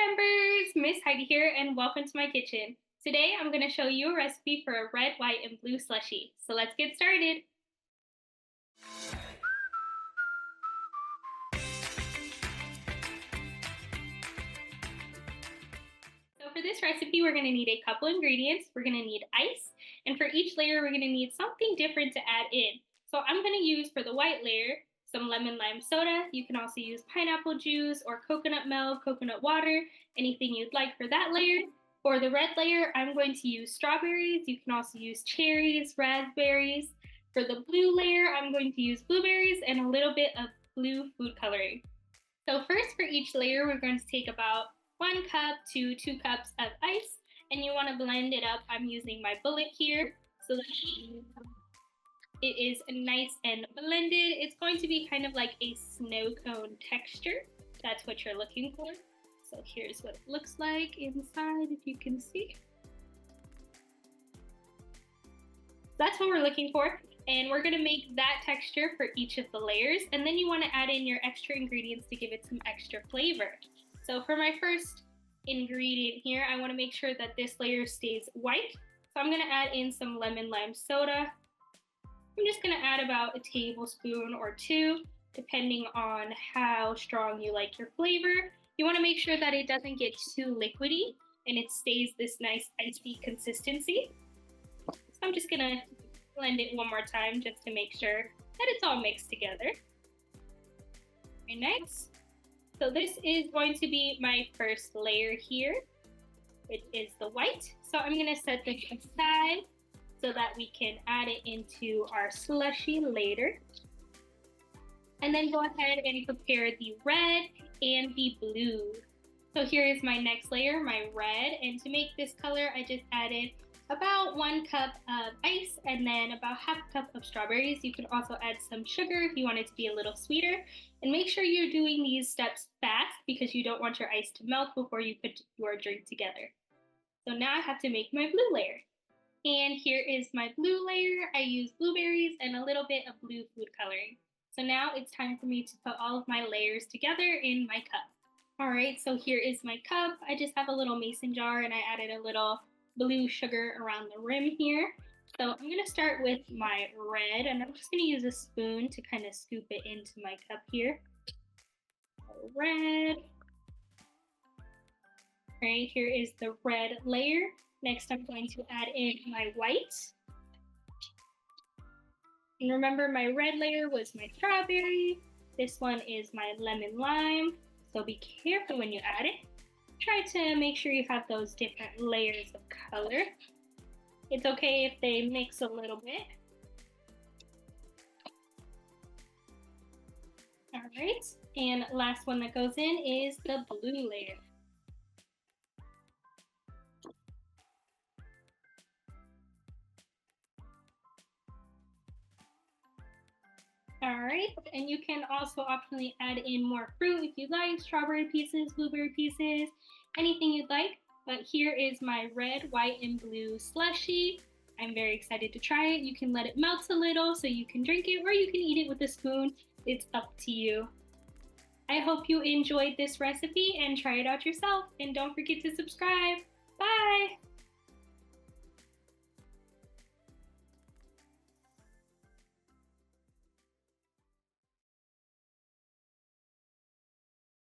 members, Miss Heidi here and welcome to my kitchen. Today I'm going to show you a recipe for a red, white, and blue slushy. So let's get started. So for this recipe we're going to need a couple ingredients. We're going to need ice, and for each layer we're going to need something different to add in. So I'm going to use for the white layer some lemon lime soda. You can also use pineapple juice or coconut milk, coconut water, anything you'd like for that layer. For the red layer, I'm going to use strawberries. You can also use cherries, raspberries. For the blue layer, I'm going to use blueberries and a little bit of blue food coloring. So first, for each layer, we're going to take about 1 cup to 2 cups of ice, and you want to blend it up. I'm using my bullet here so that it is nice and blended. It's going to be kind of like a snow cone texture. That's what you're looking for. So here's what it looks like inside, if you can see. That's what we're looking for. And we're gonna make that texture for each of the layers. And then you wanna add in your extra ingredients to give it some extra flavor. So for my first ingredient here, I wanna make sure that this layer stays white. So I'm gonna add in some lemon lime soda. I'm just gonna add about a tablespoon or 2, depending on how strong you like your flavor. You wanna make sure that it doesn't get too liquidy and it stays this nice icy consistency. So I'm just gonna blend it one more time just to make sure that it's all mixed together. Very nice. So this is going to be my first layer here, which is the white. So I'm gonna set this aside so that we can add it into our slushy later. And then go ahead and prepare the red and the blue. So here is my next layer, my red. And to make this color, I just added about 1 cup of ice and then about ½ cup of strawberries. You can also add some sugar if you want it to be a little sweeter. And make sure you're doing these steps fast because you don't want your ice to melt before you put your drink together. So now I have to make my blue layer. And here is my blue layer. I use blueberries and a little bit of blue food coloring. So now it's time for me to put all of my layers together in my cup. All right, so here is my cup. I just have a little mason jar and I added a little blue sugar around the rim here. So I'm gonna start with my red and I'm just gonna use a spoon to kind of scoop it into my cup here. Red. Right, here is the red layer. Next, I'm going to add in my white. And remember, my red layer was my strawberry. This one is my lemon lime. So be careful when you add it. Try to make sure you have those different layers of color. It's okay if they mix a little bit. All right, and last one that goes in is the blue layer. All right, and you can also optionally add in more fruit if you'd like, strawberry pieces, blueberry pieces, anything you'd like. But here is my red, white, and blue slushy. I'm very excited to try it. You can let it melt a little so you can drink it, or you can eat it with a spoon. It's up to you. I hope you enjoyed this recipe and try it out yourself. And don't forget to subscribe. Bye!